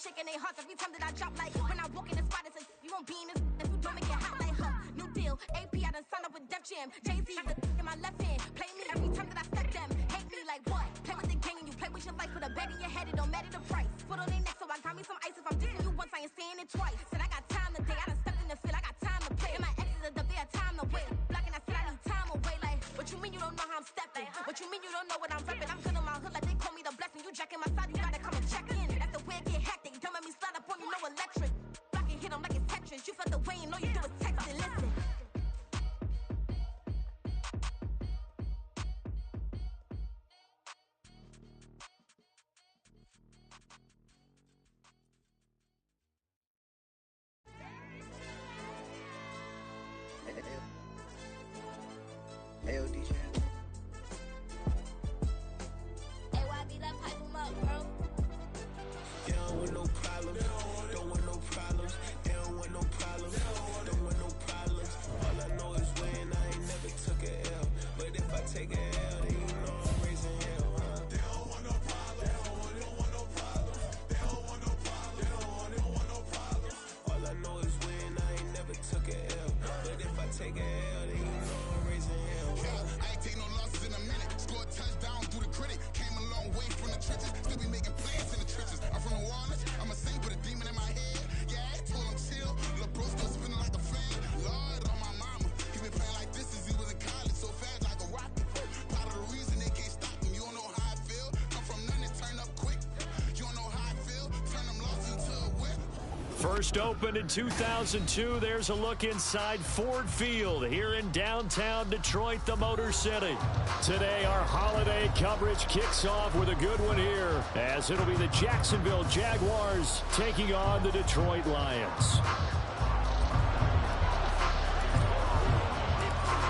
shaking their hearts every time that I drop. Like when I walk in the spot, it says you won't be in this. If you don't make it hot, like new deal. AP, I done signed up with Def Jam. Jay-Z got the in my left hand. Play me every time that I step them. Hate me like what? Play with the gang and you play with your life. Put a bag in your head, it don't matter the price. Put on their neck, so I got me some ice. If I'm dissing you once, I ain't saying it twice. Said I got time today, I done stepped in the field, I got time to play. And my exes are up there, time to wait. Blocking, I said I need time away. Like, what you mean you don't know how I'm stepping? What you mean you don't know what I'm repping? I'm good in my hood like they call me the blessing. You jacking my side, you gotta come and check in. That's the way I get hacked. They don't make me slide up on you, no electric. Blocking, hit them like it's Tetris. You felt the way and all you do is text and listen. Hey, yo, DJ. Hey, why be that pipe him up, bro? They don't want no problems. Don't want no problems. They don't want no problems. Don't want no problems. All I know is when I ain't never took a L. But if I take a L, then you know I'm raising hell, huh? They don't want no problems. They don't want no problems. They don't want no problems. They don't want no problems. All I know is when I ain't never took a L. But if I take a L, then you know I'm raising hell. I ain't take no losses in a minute. Scored a touchdown through the critic. Came a long way from the trenches. Still be making plays in the trenches. I'm from New Orleans. I'm a saint with a demon in my head. Yeah, I told him chill. Lil' bro still spinning like a fan. Lord on my mama. He been playing like this since he was in college. So fast like a rocket. Part of the reason they can't stop him. You don't know how I feel. Come from nothing, turn up quick. You don't know how I feel. Turn them losses into a whip. First opened in 2002. There's a look inside Ford Field here in downtown Detroit, the Motor City. Today, our holiday coverage kicks off with a good one here, as it'll be the Jacksonville Jaguars taking on the Detroit Lions.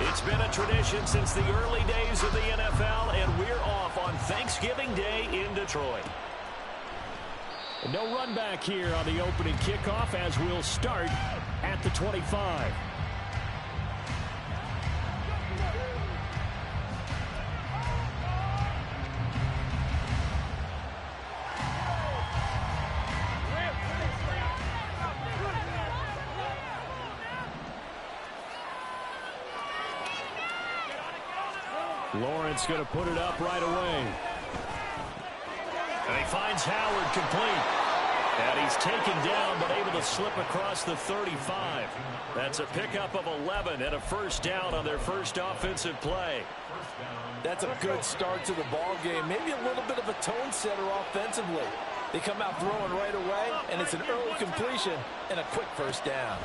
It's been a tradition since the early days of the NFL, and we're off on Thanksgiving Day in Detroit. No run back here on the opening kickoff as we'll start at the 25. Lawrence going to put it up right away. And he finds Howard complete. And he's taken down, but able to slip across the 35. That's a pickup of 11 and a first down on their first offensive play. That's a good start to the ball game. Maybe a little bit of a tone setter offensively. They come out throwing right away, and it's an early completion and a quick first down.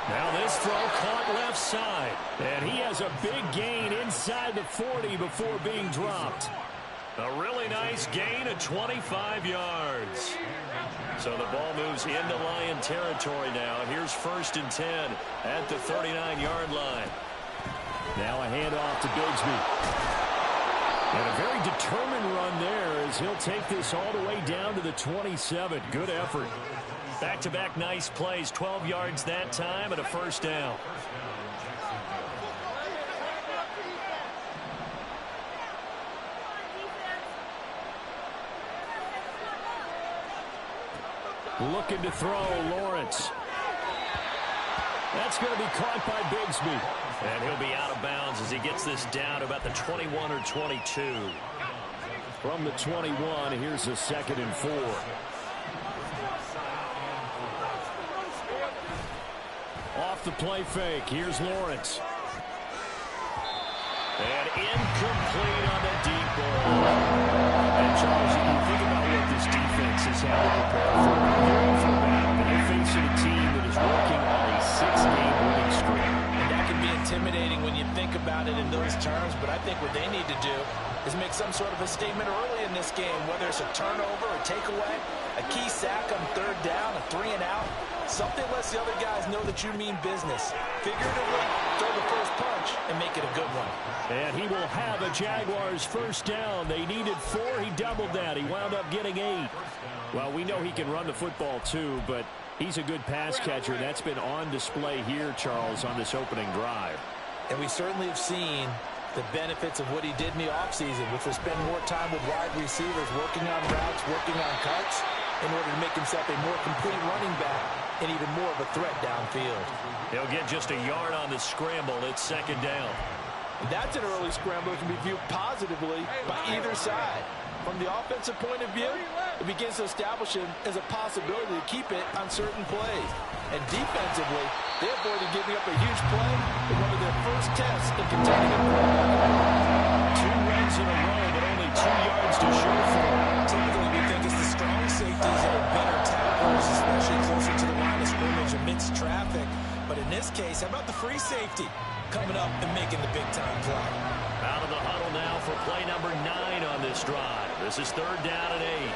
Now this throw caught left side. And he has a big gain inside the 40 before being dropped. A really nice gain of 25 yards. So the ball moves into Lion territory now. Here's 1st and 10 at the 39-yard line. Now a handoff to Bigsby. And a very determined run there as he'll take this all the way down to the 27. Good effort. Back-to-back nice plays, 12 yards that time and a first down. Looking to throw, Lawrence. That's going to be caught by Bigsby. And he'll be out of bounds as he gets this down to about the 21 or 22. From the 21, here's a 2nd and 4. Off the play fake, here's Lawrence. And incomplete on the deep ball. And Charles, you think about what this defense has had to prepare for. They're facing a team that is working on a 6-game winning streak. And that can be intimidating when you think about it in those terms, but I think what they need to do is make some sort of a statement early in this game, whether it's a turnover, a takeaway, a key sack on 3rd down, a 3-and-out. Something lets the other guys know that you mean business. Figuratively, throw the first punch and make it a good one. And he will have a Jaguars first down. They needed 4. He doubled that. He wound up getting 8. Well, we know he can run the football too, but he's a good pass catcher. That's been on display here, Charles, on this opening drive. And we certainly have seen the benefits of what he did in the offseason, which was spend more time with wide receivers, working on routes, working on cuts, in order to make himself a more complete running back and even more of a threat downfield. He'll get just a yard on the scramble. It's second down. That's an early scramble that can be viewed positively by either side. From the offensive point of view, it begins to establish him as a possibility to keep it on certain plays. And defensively, they avoided giving up a huge play in one of their first tests in containing a quarterback. 2 runs in a row, but only 2 yards to show for him. Typically, we think it's the strong safeties that are better tacklers, especially closer to the line of scrimmage amidst traffic. But in this case, how about the free safety coming up and making the big-time play? Out of the huddle now for play number 9 on this drive. This is 3rd down and 8.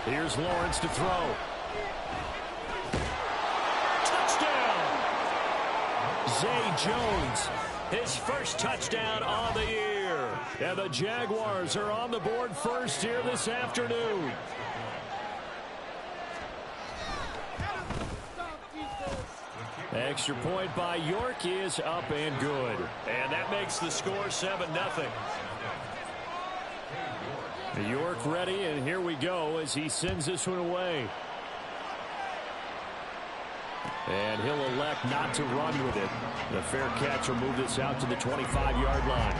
Here's Lawrence to throw. Touchdown! Zay Jones, his first touchdown on the year. And the Jaguars are on the board first here this afternoon. Extra point by York is up and good. And that makes the score 7-0. York ready, and here we go as he sends this one away. And he'll elect not to run with it. The fair catch will move this out to the 25-yard line.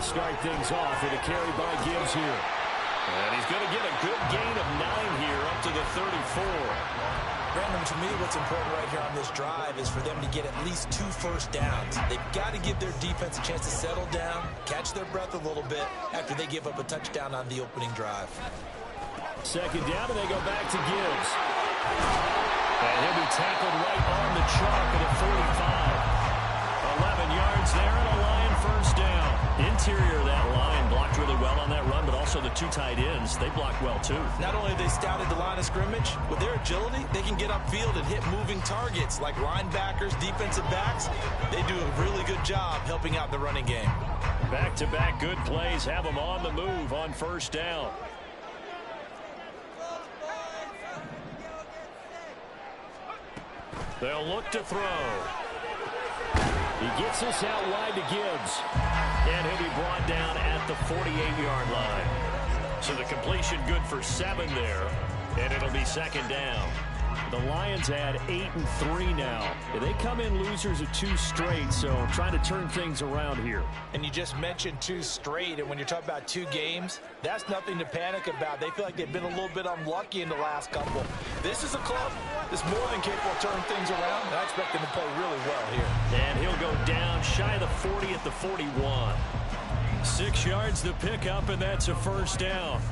Start things off with a carry by Gibbs here. And he's going to get a good gain of 9 here up to the 34. Brandon, to me, what's important right here on this drive is for them to get at least 2 first downs. They've got to give their defense a chance to settle down, catch their breath a little bit after they give up a touchdown on the opening drive. Second down, and they go back to Gibbs. And he'll be tackled right on the chalk at a 45. 11 yards there and a Lion first down. Interior of that line blocked really well on that run, but also the 2 tight ends, they blocked well too. Not only have they scouted the line of scrimmage, with their agility, they can get upfield and hit moving targets like linebackers, defensive backs. They do a really good job helping out the running game. Back-to-back good plays have them on the move on first down. They'll look to throw. He gets this out wide to Gibbs. And he'll be brought down at the 48-yard line. So the completion good for 7 there. And it'll be second down. The Lions had 8-3 now. They come in losers of 2 straight, so trying to turn things around here. And you just mentioned 2 straight, and when you're talking about 2 games, that's nothing to panic about. They feel like they've been a little bit unlucky in the last couple. This is a club that's more than capable of turning things around, and I expect them to play really well here. And he'll go down shy of the 40 at the 41. 6 yards to pick up, and that's a first down.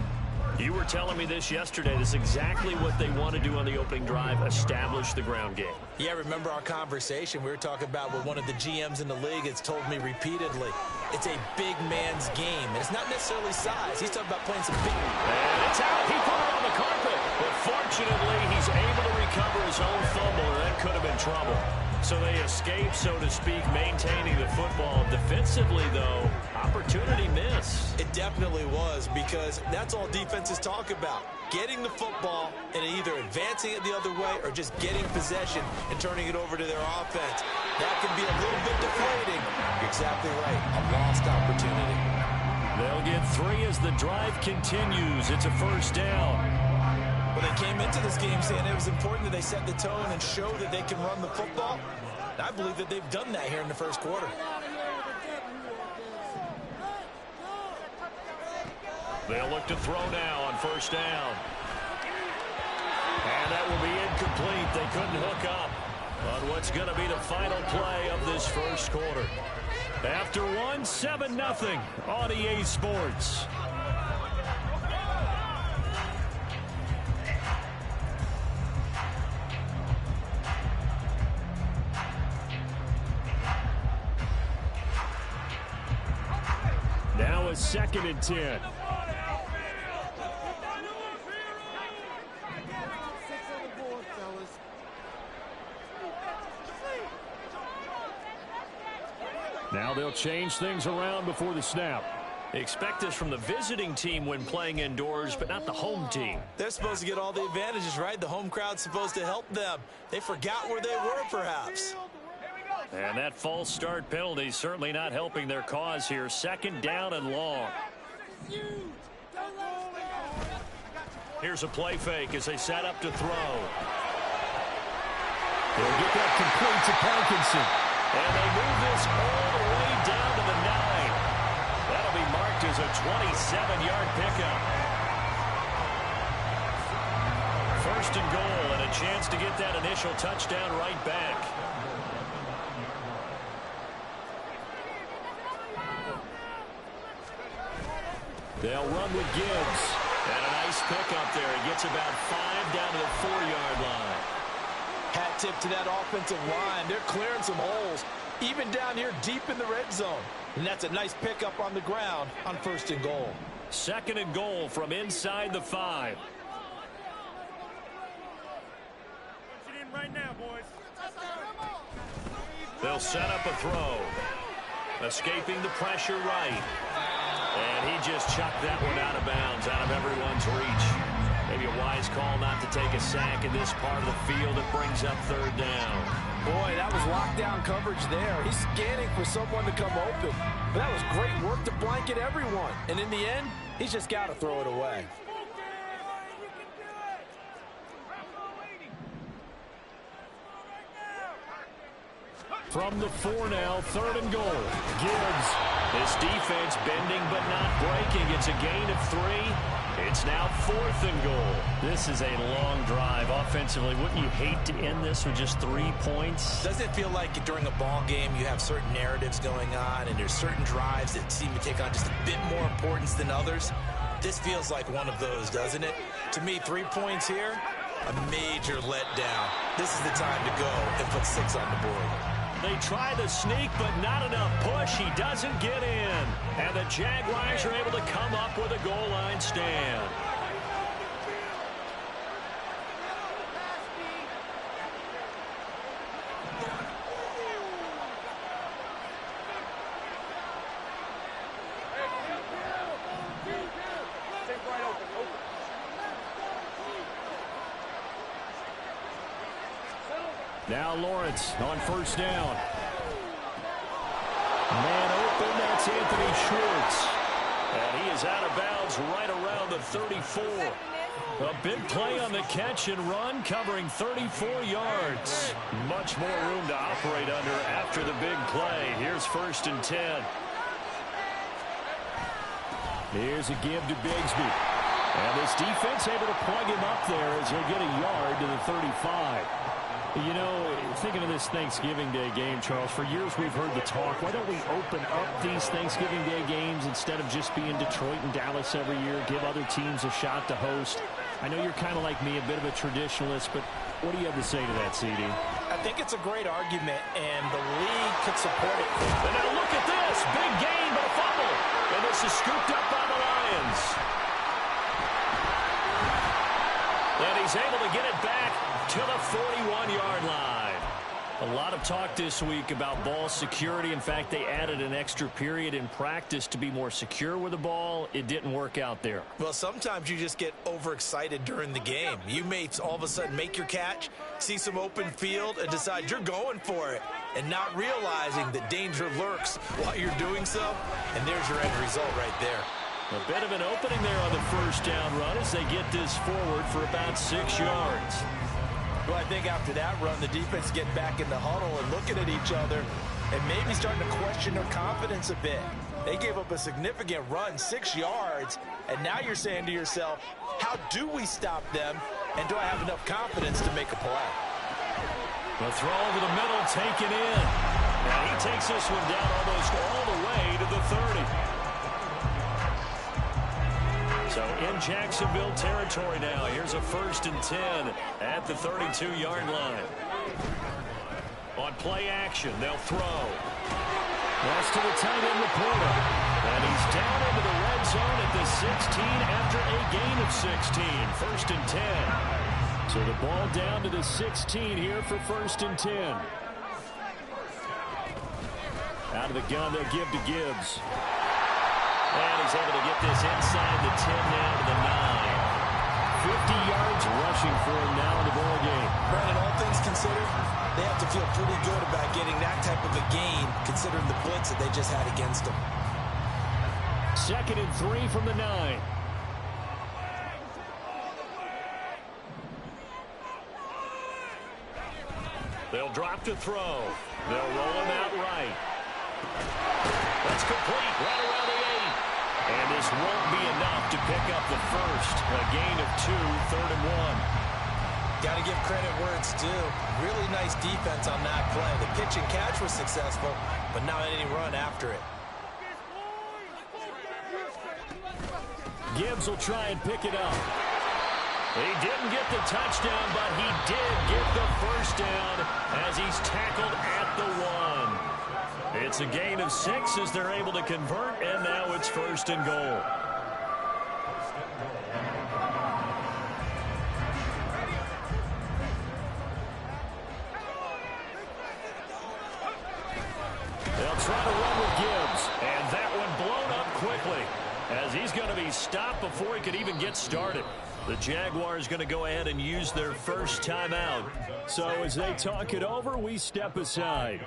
You were telling me this yesterday. This is exactly what they want to do on the opening drive, establish the ground game. Yeah, remember our conversation. We were talking about what one of the GMs in the league has told me repeatedly. It's a big man's game, and it's not necessarily size. He's talking about playing some big. And it's out. He put it on the carpet. But fortunately, he's able to recover his own fumble, or that could have been trouble. So they escape, so to speak, maintaining the football. Defensively, though, opportunity miss. It definitely was, because that's all defenses talk about. Getting the football and either advancing it the other way or just getting possession and turning it over to their offense. That can be a little bit deflating. You're exactly right. A lost opportunity. They'll get 3 as the drive continues. It's a first down. Well, they came into this game saying it was important that they set the tone and show that they can run the football. And I believe that they've done that here in the first quarter. They'll look to throw now on first down. And that will be incomplete. They couldn't hook up on what's going to be the final play of this first quarter. After 1, 7-0 on EA Sports. Now a 2nd and 10. Now they'll change things around before the snap. Expect this from the visiting team when playing indoors, but not the home team. They're supposed to get all the advantages, right? The home crowd's supposed to help them. They forgot where they were, perhaps. And that false start penalty certainly not helping their cause here. 2nd down and long. Here's a play fake as they set up to throw. They'll get that complete to Parkinson. And they move this all the way down to the 9. That'll be marked as a 27-yard pickup. 1st and goal, and a chance to get that initial touchdown right back. They'll run with Gibbs. And a nice pickup there. He gets about 5 down to the 4-yard line. Hat tip to that offensive line. They're clearing some holes, even down here deep in the red zone. And that's a nice pickup on the ground on 1st and goal. 2nd and goal from inside the 5. Right now, boys. They'll set up a throw. Escaping the pressure right. And he just chucked that one out of bounds, out of everyone's reach. Maybe a wise call not to take a sack in this part of the field. It brings up 3rd down. Boy, that was lockdown coverage there. He's scanning for someone to come open. But that was great work to blanket everyone. And in the end, he's just got to throw it away. From the 4 now, 3rd and goal. Gibbs. This defense bending but not breaking. It's a gain of 3. It's now 4th and goal. This is a long drive offensively. Wouldn't you hate to end this with just 3 points? Doesn't it feel like during a ball game you have certain narratives going on and there's certain drives that seem to take on just a bit more importance than others? This feels like one of those, doesn't it? To me, 3 points here, a major letdown. This is the time to go and put 6 on the board. They try the sneak, but not enough push. He doesn't get in. And the Jaguars are able to come up with a goal line stand. Now Lawrence on 1st down. Man open, that's Anthony Schwartz. And he is out of bounds right around the 34. A big play on the catch and run, covering 34 yards. Much more room to operate under after the big play. Here's 1st and 10. Here's a give to Bigsby. And this defense able to plug him up there as he'll get a yard to the 35. You know, thinking of this Thanksgiving Day game, Charles, for years we've heard the talk, why don't we open up these Thanksgiving Day games instead of just being Detroit and Dallas every year, give other teams a shot to host? I know you're kind of like me, a bit of a traditionalist, but what do you have to say to that, CD? I think it's a great argument, and the league could support it. And now look at this, big gain, but a fumble. And this is scooped up by the Lions. And he's able to get it back to the 41-yard line. A lot of talk this week about ball security. In fact, they added an extra period in practice to be more secure with the ball. It didn't work out there. Well, sometimes you just get overexcited during the game. You may all of a sudden make your catch, see some open field, and decide you're going for it, and not realizing that danger lurks while you're doing so. And there's your end result right there. A bit of an opening there on the 1st down run as they get this forward for about 6 yards. Well, I think after that run, the defense get back in the huddle and looking at each other and maybe starting to question their confidence a bit. They gave up a significant run, 6 yards, and now you're saying to yourself, how do we stop them, and do I have enough confidence to make a play? The throw over the middle taken in. And he takes this one down almost all the way to the 30. So in Jacksonville territory now. Here's a 1st and 10 at the 32-yard line. On play action, they'll throw. Pass to the tight end, Laporta. And he's down into the red zone at the 16 after a gain of 16. 1st and 10. So the ball down to the 16 here for 1st and 10. Out of the gun, they'll give to Gibbs. And he's able to get this inside the 10 now to the 9. 50 yards rushing for him now in the ball game. Brandon, all things considered, they have to feel pretty good about getting that type of a gain, considering the blitz that they just had against them. 2nd and 3 from the 9. They'll drop to throw. They'll roll him out right. That's complete right around the 8. And this won't be enough to pick up the first. A gain of 2, 3rd and 1. Got to give credit where it's due. Really nice defense on that play. The pitch and catch was successful, but not any run after it. Gibbs will try and pick it up. He didn't get the touchdown, but he did get the first down as he's tackled at the 1. It's a gain of 6 as they're able to convert, and now it's 1st and goal. They'll try to run with Gibbs, and that one blown up quickly as he's going to be stopped before he could even get started. The Jaguars going to go ahead and use their first timeout. So as they talk it over, we step aside.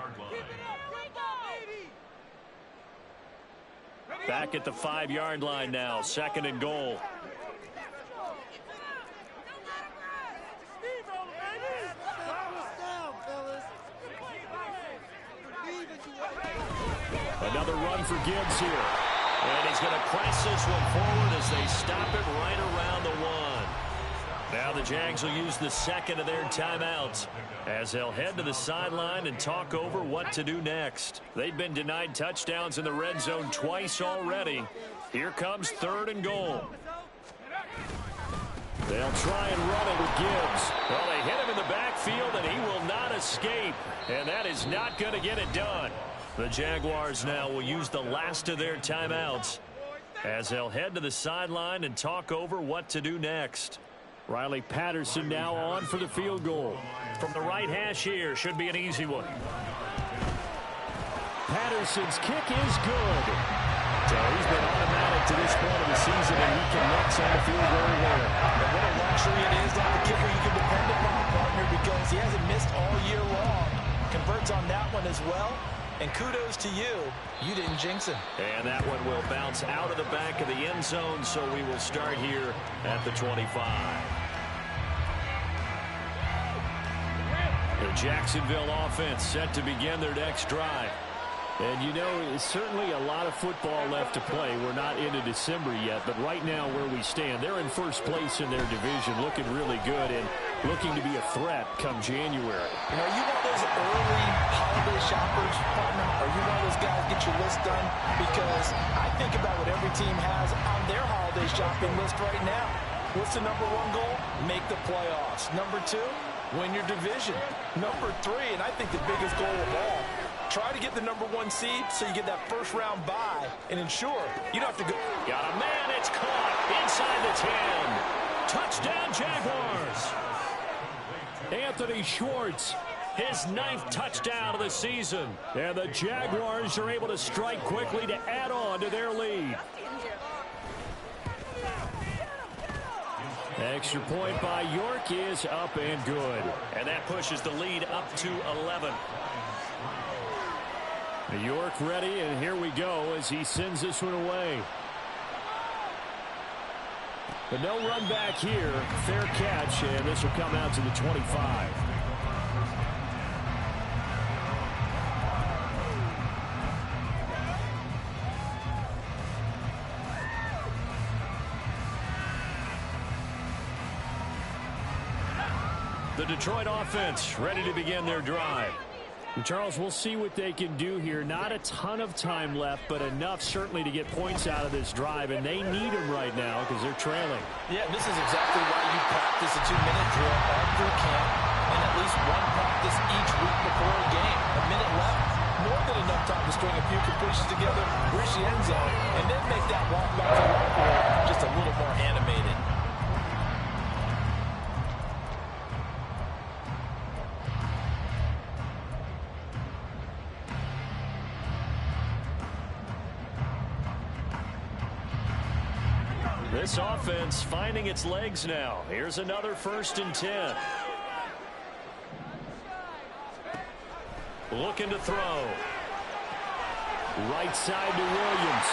Back at the 5-yard line now, 2nd and goal. Another run for Gibbs here. And he's going to press this one forward as they stop it right around the 1. Now the Jags will use the 2nd of their timeouts as they'll head to the sideline and talk over what to do next. They've been denied touchdowns in the red zone twice already. Here comes 3rd and goal. They'll try and run it with Gibbs. Well, they hit him in the backfield, and he will not escape. And that is not going to get it done. The Jaguars now will use the last of their timeouts as they'll head to the sideline and talk over what to do next. Riley Patterson now on for the field goal. From the right hash here, should be an easy one. Patterson's kick is good. So he's been automatic to this point of the season, and he connects on the field goal there. But what a luxury it is to have a kicker you can depend upon, partner, because he hasn't missed all year long. Converts on that one as well. And kudos to you. You didn't jinx him. And that one will bounce out of the back of the end zone, so we will start here at the 25. The Jacksonville offense set to begin their next drive. And, you know, it's certainly a lot of football left to play. We're not into December yet, but right now where we stand, they're in first place in their division, looking really good and looking to be a threat come January. You know, are you one of those early holiday shoppers, partner? Are you one of those guys get your list done? Because I think about what every team has on their holiday shopping list right now. What's the number 1 goal? Make the playoffs. Number 2, win your division. Number 3, and I think the biggest goal of all, try to get the number 1 seed so you get that first-round bye and ensure you don't have to go. Got a man. It's caught inside the 10. Touchdown, Jaguars. Anthony Schwartz, his 9th touchdown of the season. And the Jaguars are able to strike quickly to add on to their lead. Extra point by York is up and good. And that pushes the lead up to 11. York ready, and here we go as he sends this one away. But no run back here. Fair catch, and this will come out to the 25. The Detroit offense ready to begin their drive. And Charles, we'll see what they can do here. Not a ton of time left, but enough certainly to get points out of this drive, and they need them right now because they're trailing. Yeah, this is exactly why you practice a 2-minute drill all through camp and at least one practice each week before a game. A minute left, more than enough time to string a few completions together, reach the end zone, and then make that walk back to the locker room just a little more animated. This offense finding its legs now. Here's another 1st and 10. Looking to throw. Right side to Williams.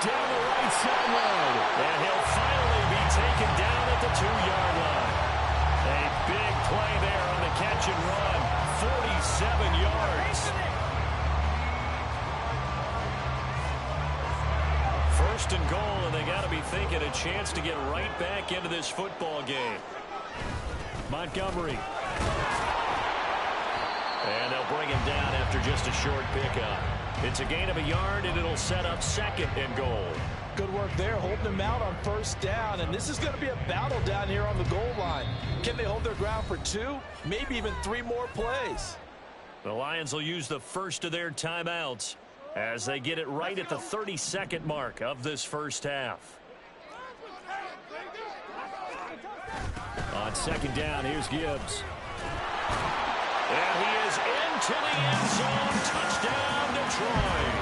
Down the right sideline. And he'll finally be taken down at the 2-yard line. A big play there on the catch and run. 47 yards. 1st and goal, and they got to be thinking a chance to get right back into this football game. Montgomery. And they'll bring him down after just a short pickup. It's a gain of a yard, and it'll set up 2nd and goal. Good work there, holding them out on 1st down, and this is going to be a battle down here on the goal line. Can they hold their ground for 2, maybe even 3 more plays? The Lions will use the first of their timeouts as they get it right at the 32nd mark of this first half. On 2nd down, here's Gibbs. And he is into the end zone. Touchdown, Detroit.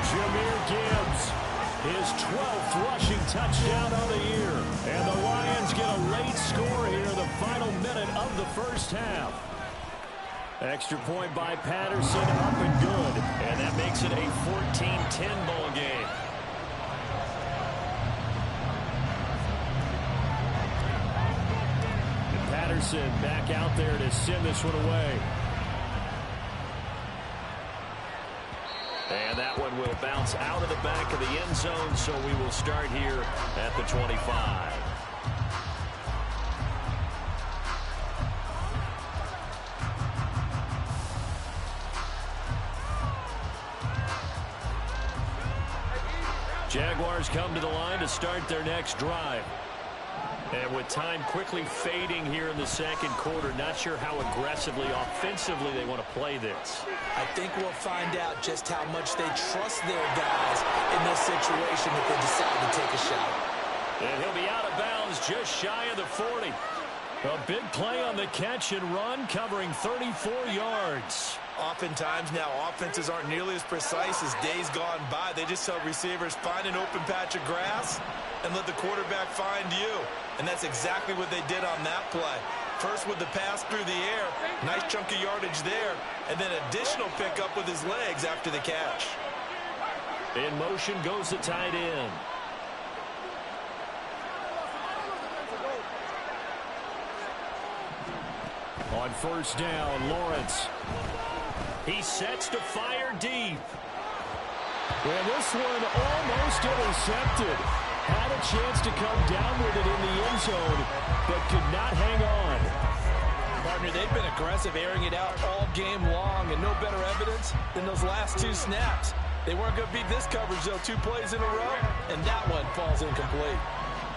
Jahmyr Gibbs, his 12th rushing touchdown of the year. And the Lions get a late score here in the final minute of the first half. Extra point by Patterson, up and good. And that makes it a 14-10 ball game. Patterson back out there to send this one away. And that one will bounce out of the back of the end zone, so we will start here at the 25. Jaguars come to the line to start their next drive. And with time quickly fading here in the 2nd quarter, not sure how aggressively, offensively they want to play this. I think we'll find out just how much they trust their guys in this situation if they decide to take a shot. And he'll be out of bounds just shy of the 40. A big play on the catch and run, covering 34 yards. Oftentimes now, offenses aren't nearly as precise as days gone by. They just tell receivers, find an open patch of grass and let the quarterback find you. And that's exactly what they did on that play. First with the pass through the air, nice chunk of yardage there, and then additional pickup with his legs after the catch. In motion goes the tight end. On 1st down, Lawrence. He sets to fire deep. And this one almost intercepted. Had a chance to come down with it in the end zone, but could not hang on. Partner, they've been aggressive, airing it out all game long, and no better evidence than those last 2 snaps. They weren't going to beat this coverage, though, 2 plays in a row, and that one falls incomplete.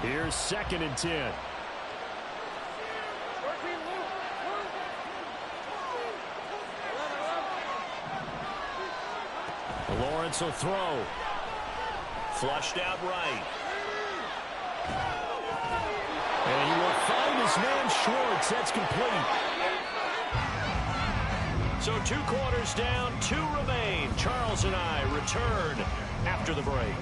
Here's 2nd and 10. Lawrence will throw. Flushed out right. And he will find his man Schwartz. That's complete. So 2 quarters down, 2 remain. Charles and I return after the break.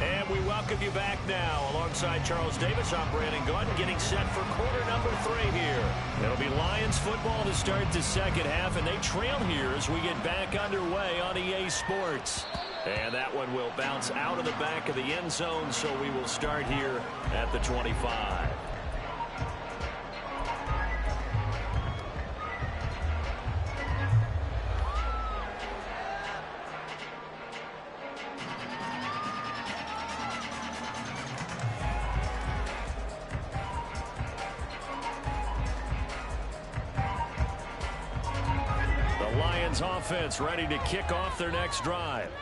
And we welcome you back now. Alongside Charles Davis, I'm Brandon Gunn, getting set for quarter number 3 here. It'll be Lions football to start the 2nd half, and they trail here as we get back underway on EA Sports. And that one will bounce out of the back of the end zone, so we will start here at the 25. Offense ready to kick off their next drive.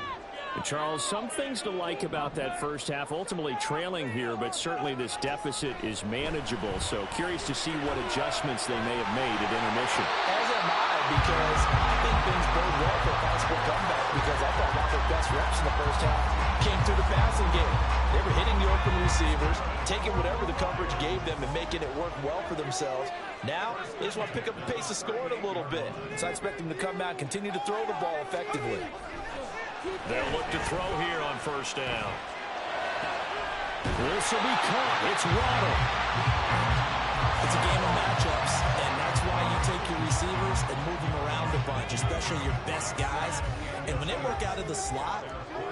And Charles, some things to like about that first half. Ultimately trailing here, but certainly this deficit is manageable. So curious to see what adjustments they may have made at intermission. As am I, because I think things bode well for a possible comeback, because I thought one of their best reps in the first half came through the passing game. They were hitting the open receivers, taking whatever the coverage gave them and making it work well for themselves. Now, they just want to pick up the pace of scoring a little bit. So I expect them to come out and continue to throw the ball effectively. They'll look to throw here on first down. This will be caught. It's Waddle. It's a game of matchups, and that's why you take your receivers and move them around a bunch, especially your best guys. And when they work out of the slot,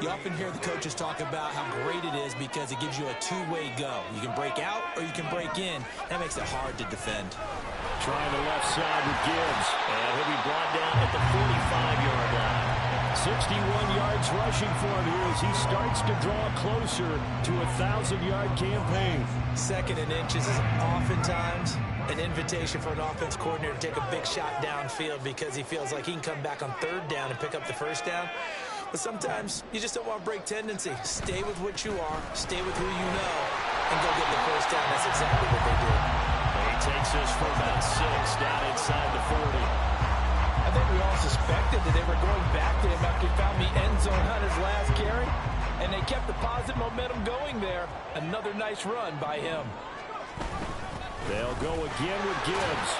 you often hear the coaches talk about how great it is because it gives you a two-way go. You can break out or you can break in. That makes it hard to defend. Trying the left side with Gibbs. And he'll be brought down at the 45-yard line. 61 yards rushing for him here as he starts to draw closer to a 1,000-yard campaign. Second and inches is oftentimes an invitation for an offense coordinator to take a big shot downfield because he feels like he can come back on third down and pick up the first down. But sometimes you just don't want to break tendency. Stay with what you are, stay with who you know, and go get the first down. That's exactly what they did. He takes this for about 6 down inside the 40. I think we all suspected that they were going back to him after he found the end zone on his last carry, and they kept the positive momentum going there. Another nice run by him. They'll go again with Gibbs.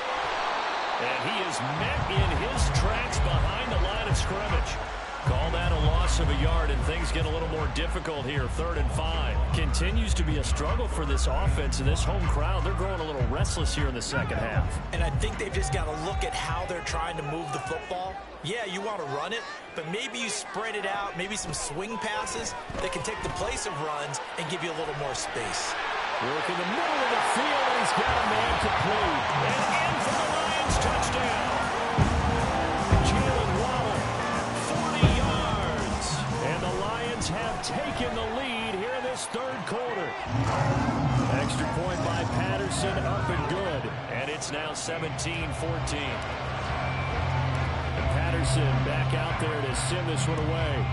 And he is met in his tracks behind the line of scrimmage. Call that a loss of a yard, and things get a little more difficult here. 3rd and 5. Continues to be a struggle for this offense and this home crowd. They're growing a little restless here in the second half. And I think they've just got to look at how they're trying to move the football. Yeah, you want to run it, but maybe you spread it out, maybe some swing passes that can take the place of runs and give you a little more space. Work in the middle of the field, and he's got a man complete. And in for the Lions, touchdown. Have taken the lead here in this 3rd quarter. Extra point by Patterson, up and good. And it's now 17-14. And Patterson back out there to send this one away.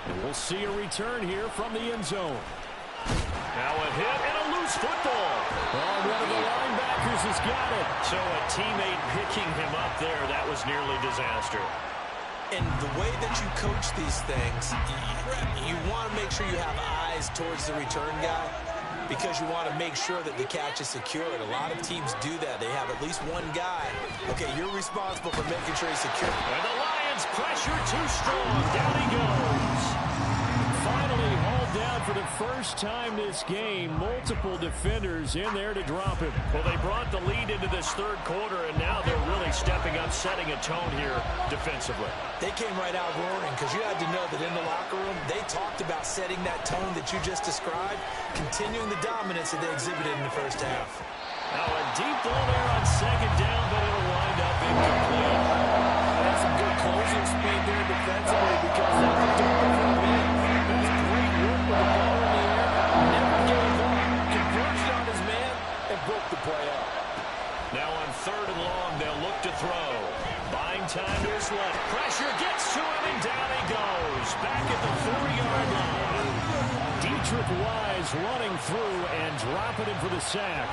And we'll see a return here from the end zone. Now a hit and a loose football. Oh, one of the linebackers has got it. So a teammate picking him up there, that was nearly disaster. And the way that you coach these things, you want to make sure you have eyes towards the return guy because you want to make sure that the catch is secured. A lot of teams do that. They have at least one guy. Okay, you're responsible for making sure he's secure. And the Lions pressure too strong. Down he goes. Finally hauled down for the first time this game. Multiple defenders in there to drop him. Well, they brought the lead into this 3rd quarter, and now they're really stepping up, setting a tone here defensively. They came right out roaring because you had to know that in the locker room, they talked about setting that tone that you just described, continuing the dominance that they exhibited in the first half. Now a deep ball there on 2nd down, but it'll wind up incomplete. That's some good closing speed there defensively because they were doing it for a minute. That's great work with the ball in the air. Never gave up. Converged on his man and broke the play up. Now on 3rd and long, they'll look to throw. Buying time to his left. Pressure gets to him, and down he goes. Back at the 40-yard line. Dietrich Wise running through and dropping him for the sack.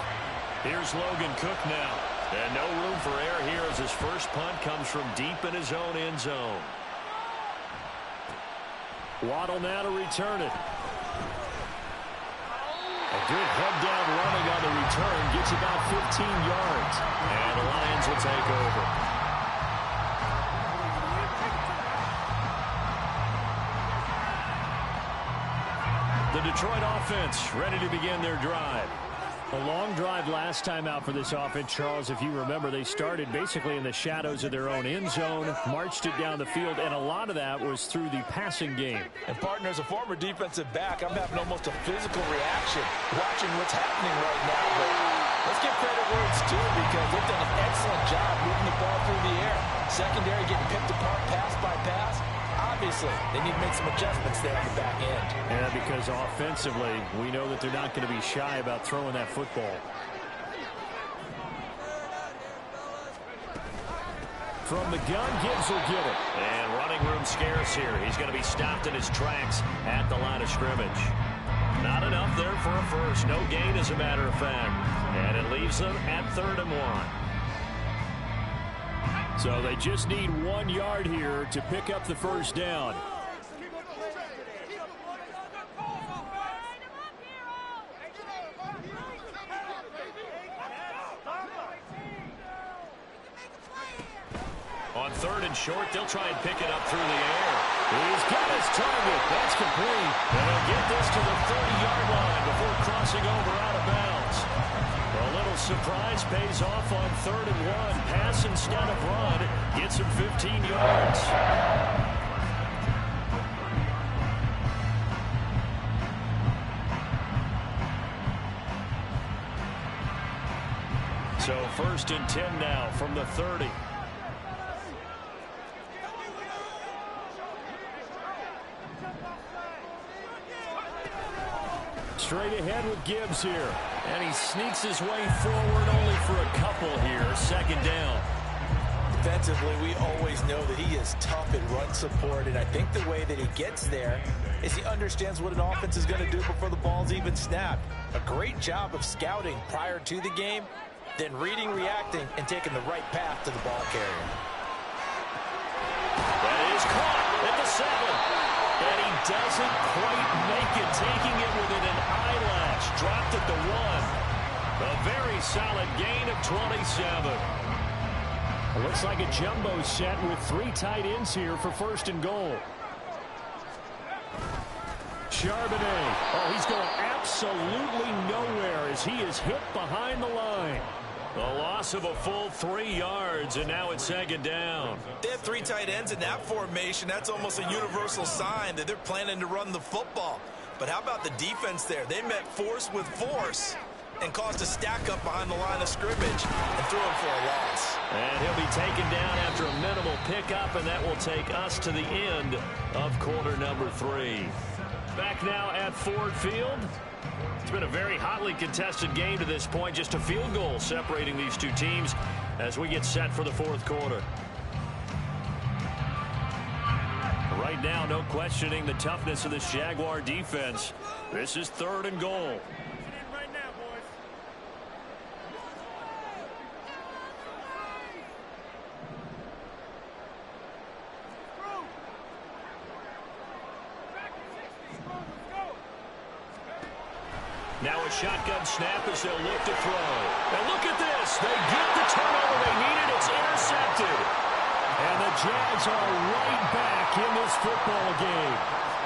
Here's Logan Cook now. And no room for error here as his first punt comes from deep in his own end zone. Waddle now to return it. A good head-down running on the return. Gets about 15 yards. And the Lions will take over. The Detroit offense ready to begin their drive. A long drive last time out for this offense, Charles. If you remember, they started basically in the shadows of their own end zone, marched it down the field, and a lot of that was through the passing game. And, partner, as a former defensive back, I'm having almost a physical reaction watching what's happening right now. But let's give credit where it's due because they've done an excellent job moving the ball through the air. Secondary getting picked apart pass by pass. Obviously, they need to make some adjustments there on the back end. Yeah, because offensively, we know that they're not going to be shy about throwing that football. From the gun, Gibbs will get it. And running room scarce here. He's going to be stopped in his tracks at the line of scrimmage. Not enough there for a first. No gain, as a matter of fact. And it leaves them at 3rd and 1. So they just need 1 yard here to pick up the first down. third and short. They'll try and pick it up through the air. He's got his target. That's complete. And he'll get this to the 30-yard line before crossing over out of bounds. A little surprise pays off on 3rd and 1. Pass instead of run. Gets him 15 yards. So 1st and 10 now from the 30. Straight ahead with Gibbs here. And he sneaks his way forward only for a couple here. 2nd down. Defensively, we always know that he is tough at run support, and I think the way that he gets there is he understands what an offense is going to do before the ball's even snapped. A great job of scouting prior to the game, then reading, reacting, and taking the right path to the ball carrier. That is caught at the 7. And he doesn't quite make it, taking it within an eyelash. Dropped at the 1. A very solid gain of 27. It looks like a jumbo set with 3 tight ends here for 1st and goal. Charbonnet. Oh, he's going absolutely nowhere as he is hit behind the line. The loss of a full 3 yards, and now it's 2nd down. They have 3 tight ends in that formation. That's almost a universal sign that they're planning to run the football. But how about the defense there? They met force with force and caused a stack up behind the line of scrimmage and threw him for a loss. And he'll be taken down after a minimal pickup, and that will take us to the end of quarter number 3. Back now at Ford Field. It's been a very hotly contested game to this point. Just a field goal separating these two teams as we get set for the 4th quarter. Right now, no questioning the toughness of this Jaguar defense. This is 3rd and goal. Right now, boys. Now a shotgun snap as they'll look to throw. And look at this. They get the turnover they needed. It's intercepted. And the Jags are right back in this football game.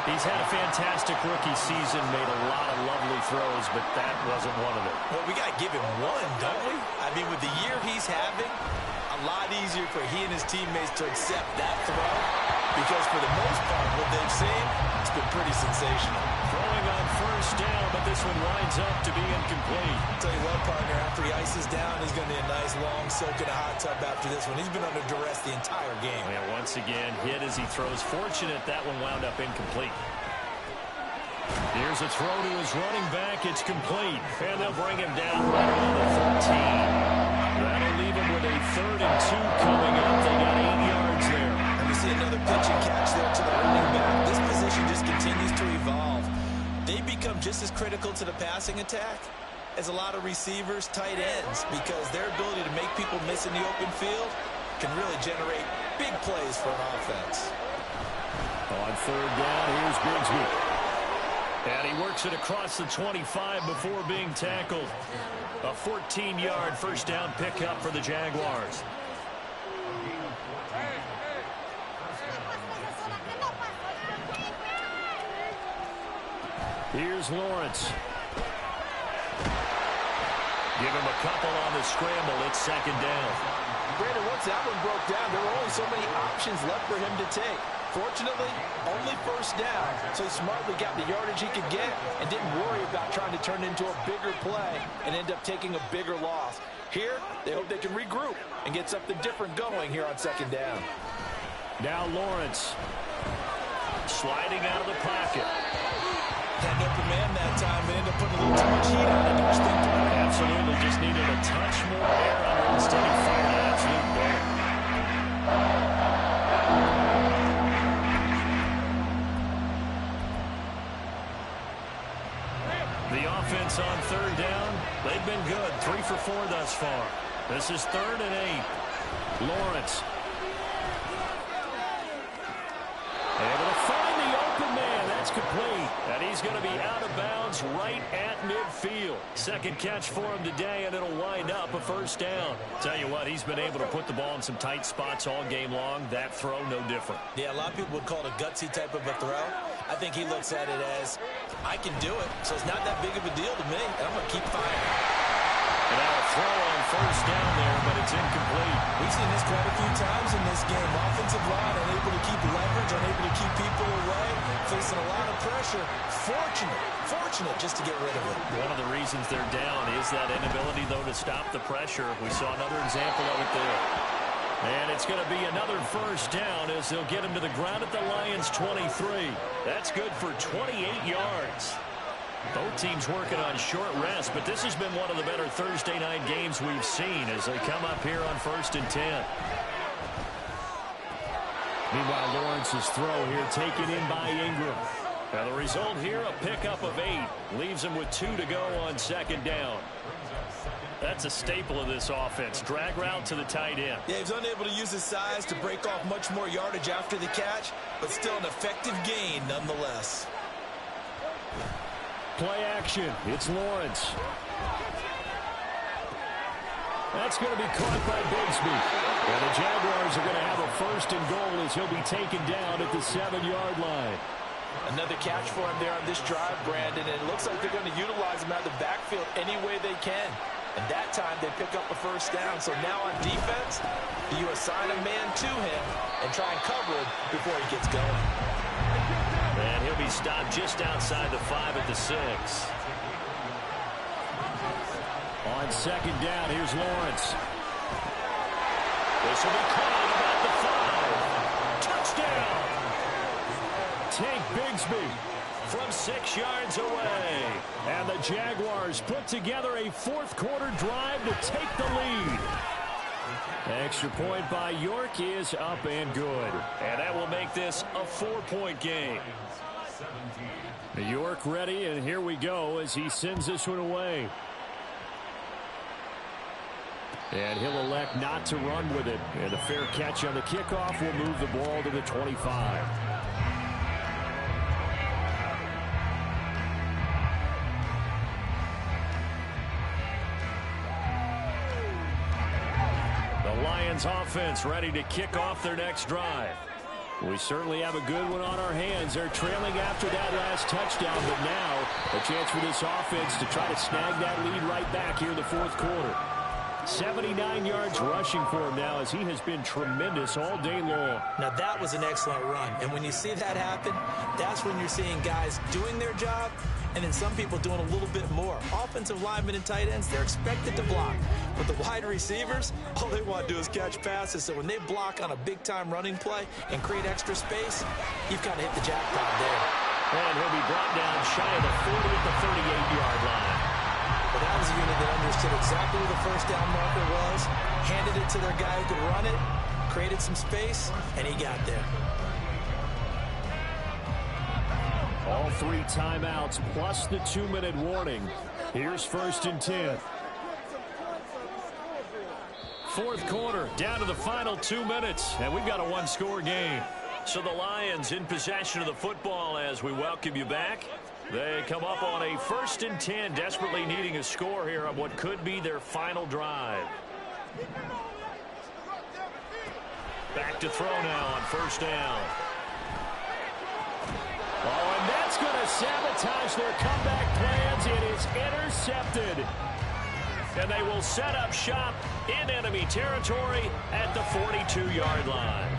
He's had a fantastic rookie season, made a lot of lovely throws, but that wasn't one of them. Well, we got to give him one, don't we? I mean, with the year he's having, a lot easier for he and his teammates to accept that throw because for the most part, what they've seen, it's been pretty sensational. Throwing on 1st down, but this one winds up to be incomplete. I'll tell you what, partner, after he ices down, he's going to be a nice long soak in a hot tub after this one. He's been under duress the entire game. Yeah, once again, hit as he throws. Fortunate that one wound up incomplete. Here's a throw to his running back. It's complete. And they'll bring him down right around the 13. That'll leave him with a 3rd and 2 coming up. They got 8 yards there. And we see another pitch and catch there to the running back. This position just continues to evolve. They become just as critical to the passing attack as a lot of receivers, tight ends, because their ability to make people miss in the open field can really generate big plays for an offense. On 3rd down, here's Bigsby. And he works it across the 25 before being tackled. A 14-yard 1st down pickup for the Jaguars. Here's Lawrence. Give him a couple on the scramble. It's 2nd down. Brandon, once that one broke down, there were only so many options left for him to take. Fortunately, only 1st down, so he smartly got the yardage he could get and didn't worry about trying to turn it into a bigger play and end up taking a bigger loss. Here, they hope they can regroup and get something different going here on 2nd down. Now Lawrence sliding out of the pocket. Had no command that time. They ended up putting a little too much heat on it. Absolutely, just needed a touch more air under it. Instead, he fired an absolute bullet. The offense on 3rd down, they've been good. 3 for 4 thus far. This is 3rd and 8. Lawrence. Able to find the open man. That's complete, and he's going to be out of bounds right at midfield. Second catch for him today, and it'll wind up a first down. Tell you what, he's been able to put the ball in some tight spots all game long. That throw, no different. Yeah, a lot of people would call it a gutsy type of a throw. I think he looks at it as, I can do it, so it's not that big of a deal to me, and I'm going to keep firing. And now a throw on first down there, but it's incomplete. We've seen this quite a few times in this game. Offensive line unable to keep leverage, unable to keep people away, facing a lot of pressure. Fortunate just to get rid of it. One of the reasons they're down is that inability, though, to stop the pressure. We saw another example of it there. And it's going to be another first down as they'll get him to the ground at the Lions' 23. That's good for 28 yards. Both teams working on short rest, but this has been one of the better Thursday night games we've seen as they come up here on 1st and 10. Meanwhile, Lawrence's throw here taken in by Ingram. Now the result here, a pickup of 8. Leaves him with 2 to go on second down. That's a staple of this offense. Drag route to the tight end. Yeah, he's unable to use his size to break off much more yardage after the catch, but still an effective gain nonetheless. Play action. It's Lawrence. That's going to be caught by Bigsby. And the Jaguars are going to have a first and goal as he'll be taken down at the 7-yard line. Another catch for him there on this drive, Brandon, and it looks like they're going to utilize him out of the backfield any way they can. And that time they pick up a first down. So now on defense, you assign a man to him and try and cover him before he gets going. And he'll be stopped just outside the 5 at the 6. On second down, here's Lawrence. This will be caught about the 5. Touchdown! Tank Bigsby from 6 yards away. And the Jaguars put together a fourth-quarter drive to take the lead. Extra point by York is up and good. And that will make this a 4-point game. York ready, and here we go as he sends this one away. And he'll elect not to run with it. And a fair catch on the kickoff will move the ball to the 25. The Lions offense ready to kick off their next drive. We certainly have a good one on our hands. They're trailing after that last touchdown, but now a chance for this offense to try to snag that lead right back here in the fourth quarter. 79 yards rushing for him now as he has been tremendous all day long. Now that was an excellent run, and when you see that happen, that's when you're seeing guys doing their job and then some people doing a little bit more. Offensive linemen and tight ends, they're expected to block. But the wide receivers, all they want to do is catch passes. So when they block on a big-time running play and create extra space, you've kind of hit the jackpot there. And he'll be brought down shy of the 40 at the 38-yard line. But that was a unit that understood exactly where the first down marker was, handed it to their guy who could run it, created some space, and he got there. All 3 timeouts plus the 2-minute warning. Here's 1st and 10. Fourth quarter, down to the final 2 minutes, and we've got a 1-score game. So the Lions in possession of the football as we welcome you back. They come up on a 1st and 10, desperately needing a score here on what could be their final drive. Back to throw now on 1st down. Oh, and that's going to sabotage their comeback plans. It is intercepted. And they will set up shop in enemy territory at the 42-yard line.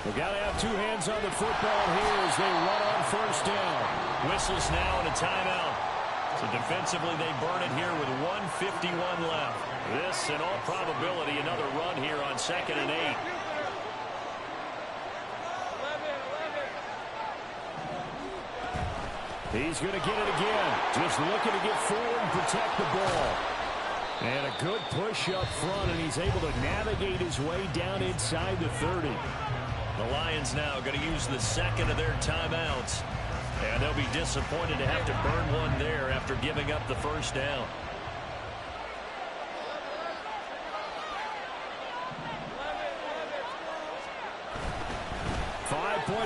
We've got to have 2 hands on the football here as they run on 1st down. Whistles now and a timeout. So defensively, they burn it here with 1:51 left. This, in all probability, another run here on 2nd and 8. He's going to get it again. Just looking to get forward and protect the ball. And a good push up front, and he's able to navigate his way down inside the 30. The Lions now going to use the 2nd of their timeouts. And they'll be disappointed to have to burn one there after giving up the 1st down.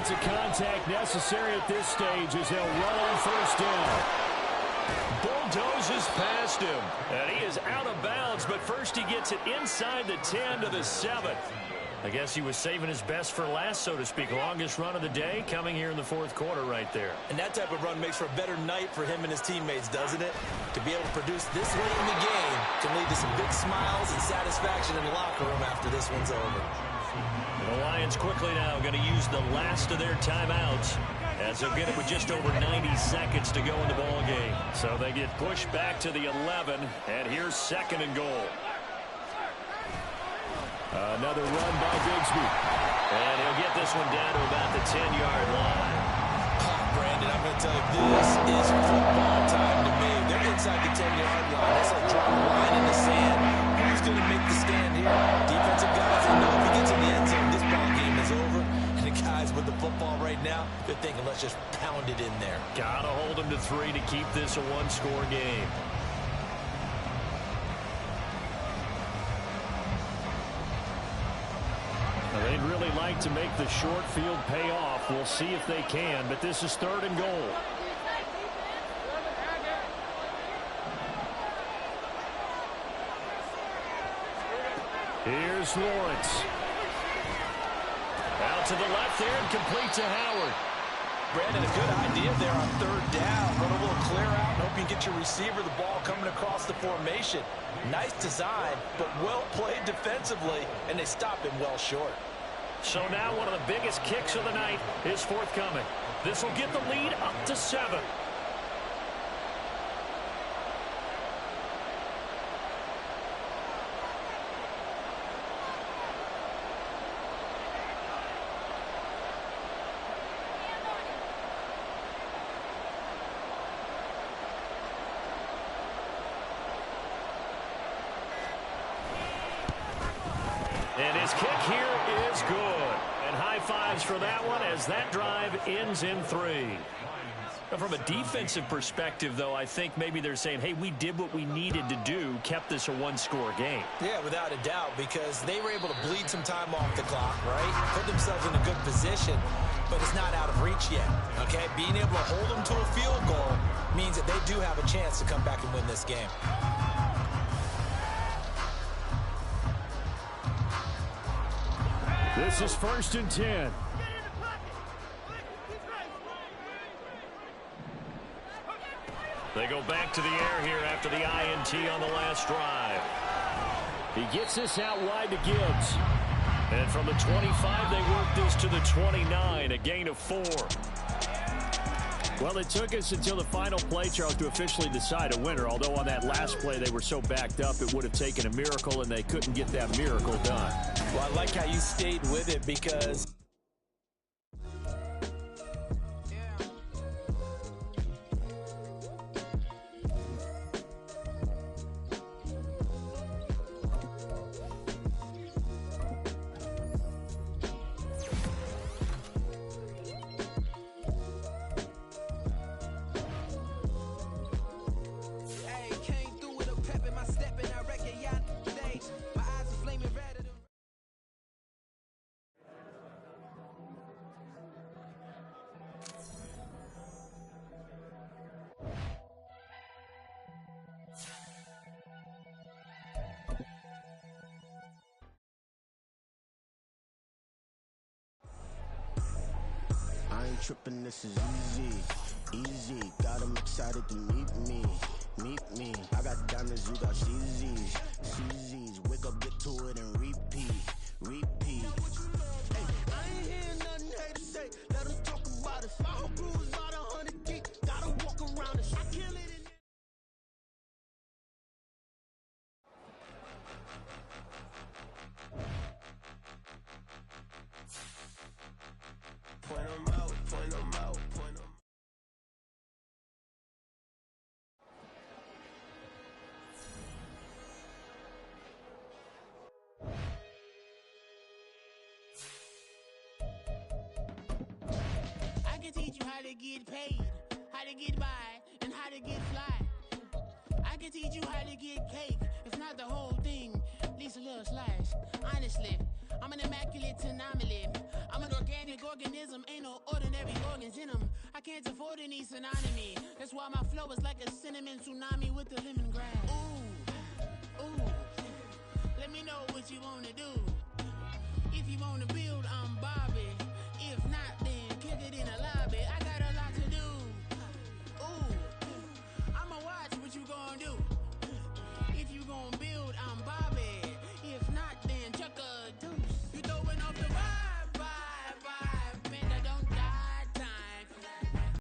offensive contact necessary at this stage as they'll run on first down. Bulldozes past him, and he is out of bounds, but first he gets it inside the 10 to the 7. I guess he was saving his best for last, so to speak. Longest run of the day coming here in the fourth quarter right there. And that type of run makes for a better night for him and his teammates, doesn't it? To be able to produce this late in the game can lead to some big smiles and satisfaction in the locker room after this one's over. The Lions quickly now going to use the last of their timeouts as they'll get it with just over 90 seconds to go in the ball game. So they get pushed back to the 11, and here's second and goal. Another run by Bigsby. And he'll get this one down to about the 10-yard line. Brandon, I'm going to tell you, this is football time to me. They're inside the 10-yard line. That's like drawing a line in the sand. Who's going to make the stand here? Defensive guys, they know if he gets in the end zone, this ball game is over. And the guys with the football right now, they're thinking, let's just pound it in there. Got to hold them to 3 to keep this a one-score game. They'd really like to make the short field pay off. We'll see if they can, but this is third and goal. Here's Lawrence. Out to the left there and complete to Howard. Brandon, a good idea there on third down. Run a little clear out and hope you can get your receiver the ball coming across the formation. Nice design, but well played defensively, and they stop him well short. So now one of the biggest kicks of the night is forthcoming. This will get the lead up to 7. And his kick here is good. And high fives for that one as that drive ends in 3. From a defensive perspective, though, I think maybe they're saying, hey, we did what we needed to do, kept this a one-score game. Yeah, without a doubt, because they were able to bleed some time off the clock, right? Put themselves in a good position, but it's not out of reach yet, okay? Being able to hold them to a field goal means that they do have a chance to come back and win this game. This is first and 10. They go back to the air here after the INT on the last drive. He gets this out wide to Gibbs. And from the 25, they work this to the 29, a gain of 4. Well, it took us until the final play, Charles, to officially decide a winner. Although on that last play they were so backed up, it would have taken a miracle, and they couldn't get that miracle done. Well, I like how you stayed with it because tripping, this is easy. Got them excited to meet me. I got diamonds, you got CZs. Wake up, get to it, and repeat. Hey, I ain't hear nothing haters say. Let them talk about us. My whole crew is about 100 deep. Gotta walk around us. I kill it. Point them out. I can teach you how to get paid, how to get by, and how to get fly. I can teach you how to get cake. If not the whole thing, at least a little slice. Honestly, I'm an immaculate anomaly. I'm an organic organism, ain't no ordinary organs in them. I can't afford any synonymy. That's why my flow is like a cinnamon tsunami with the lemongrass. Ooh, ooh. Let me know what you wanna do. If you wanna build, I'm Bobby. If not, then kick it in the lobby. I got a lot to do. Ooh, I'ma watch what you gonna do. If you gonna build, I'm Bobby.